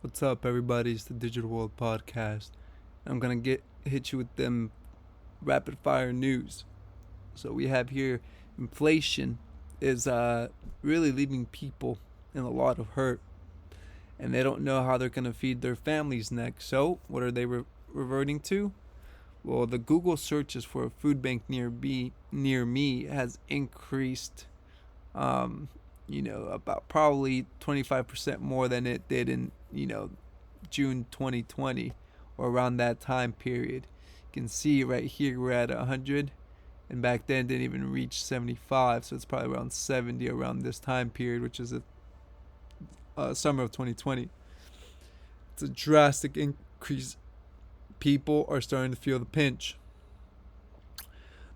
What's up, everybody? It's the Digital World Podcast. I'm gonna hit you with them rapid fire news. So we have here inflation is really leaving people in a lot of hurt, and they don't know how they're gonna feed their families next. So what are they reverting to? Well, the Google searches for a food bank near me has increased, um, about probably 25% more than it did in June 2020 or around that time period. You can see right here we're at 100, and back then didn't even reach 75, so it's probably around 70 around this time period, which is summer of 2020. It's a drastic increase. People are starting to feel the pinch.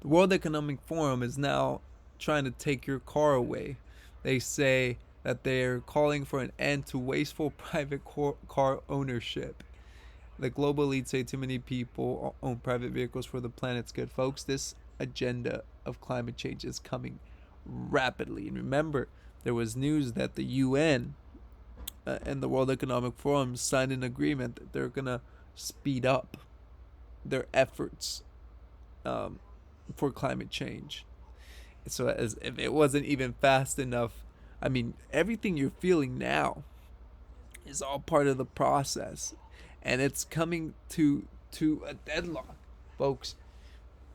The World Economic Forum is now trying to take your car away. They say that they're calling for an end to wasteful private car ownership. The global elites say too many people own private vehicles for the planet's good. Folks, this agenda of climate change is coming rapidly. And remember, there was news that the UN and the World Economic Forum signed an agreement that they're going to speed up their efforts for climate change. So, as if it wasn't even fast enough, I mean, everything you're feeling now is all part of the process, and it's coming to a deadlock, folks.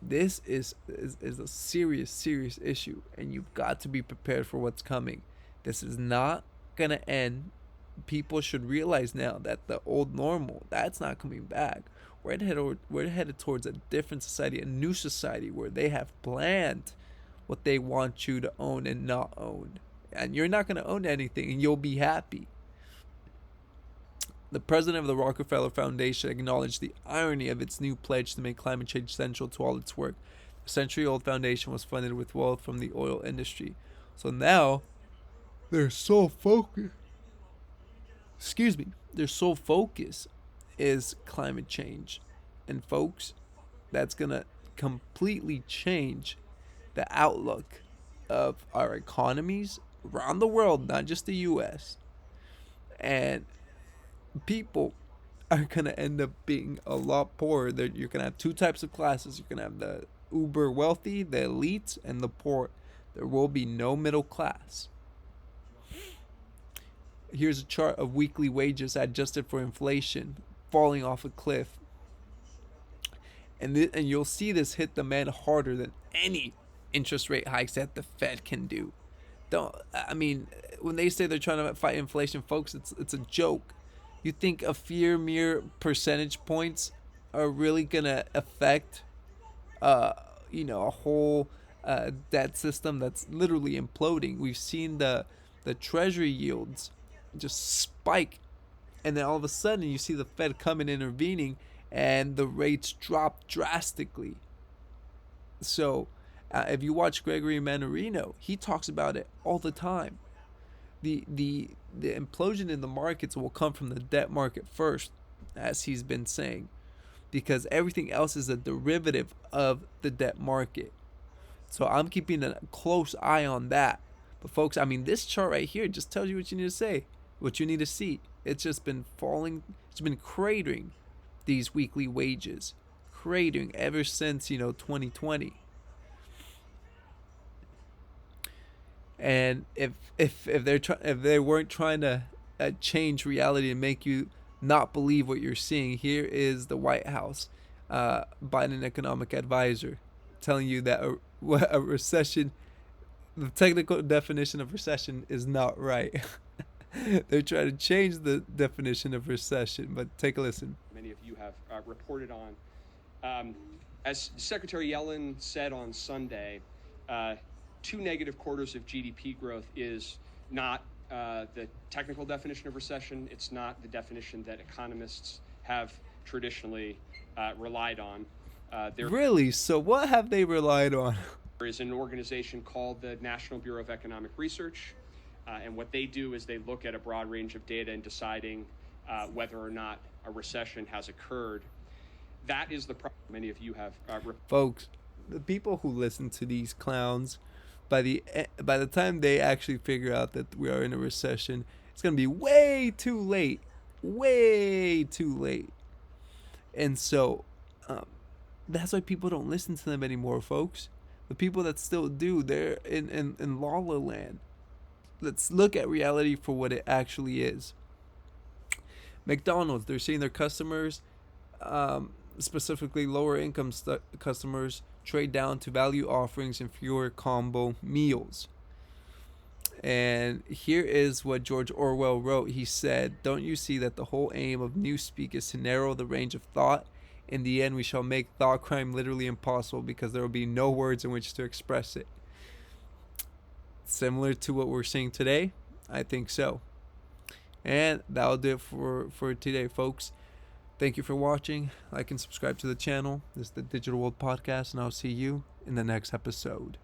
This is a serious issue, and you've got to be prepared for what's coming. This is not gonna end. People should realize now that the old normal, that's not coming back. We're headed towards a different society, a new society where they have planned what they want you to own and not own, and you're not going to own anything and you'll be happy. The president of the Rockefeller Foundation acknowledged the irony of its new pledge to make climate change central to all its work. The century-old foundation was funded with wealth from the oil industry, so now their sole focus, excuse me, their sole focus is climate change. And folks, that's going to completely change the outlook of our economies around the world, not just the US. And people are going to end up being a lot poorer. You're going to have two types of classes. You're going to have the uber wealthy, the elites, and the poor. There will be no middle class. Here's a chart of weekly wages adjusted for inflation falling off a cliff. And you'll see this hit the man harder than any interest rate hikes that the Fed can do. Don't I mean when they say they're trying to fight inflation, folks, it's a joke. You think a few mere percentage points are really gonna affect uh a whole debt system that's literally imploding? We've seen the treasury yields just spike, and then all of a sudden you see the Fed come in intervening and the rates drop drastically. So if you watch Gregory Mannarino, he talks about it all the time. The implosion in the markets will come from the debt market first, as he's been saying, because everything else is a derivative of the debt market. So I'm keeping a close eye on that. But folks, I mean, this chart right here just tells you what you need to say, what you need to see. It's just been falling. It's been cratering these weekly wages, cratering ever since 2020. And if they weren't trying to change reality and make you not believe what you're seeing, here is the White House, Biden economic advisor, telling you that a recession, the technical definition of recession is not right. They're trying to change the definition of recession, but take a listen. Many of you have reported on. As Secretary Yellen said on Sunday, two negative quarters of GDP growth is not the technical definition of recession. It's not the definition that economists have traditionally relied on. Really? So what have they relied on? There is an organization called the National Bureau of Economic Research, and what they do is they look at a broad range of data in deciding whether or not a recession has occurred. That is the problem many of you have. Folks, the people who listen to these clowns, by the time they actually figure out that we are in a recession, it's gonna be way too late. way too late. And so that's why people don't listen to them anymore, folks. The people that still do, they're in La La Land. Let's look at reality for what it actually is. McDonald's, they're seeing their customers, specifically lower income customers, trade down to value offerings and fewer combo meals. And here is what George Orwell wrote. He said, "Don't you see that the whole aim of Newspeak is to narrow the range of thought? In the end, we shall make thought crime literally impossible because there will be no words in which to express it." Similar to what we're seeing today? I think so. And that'll do it for today, folks. Thank you for watching. Like and subscribe to the channel. This is the Digital World Podcast, and I'll see you in the next episode.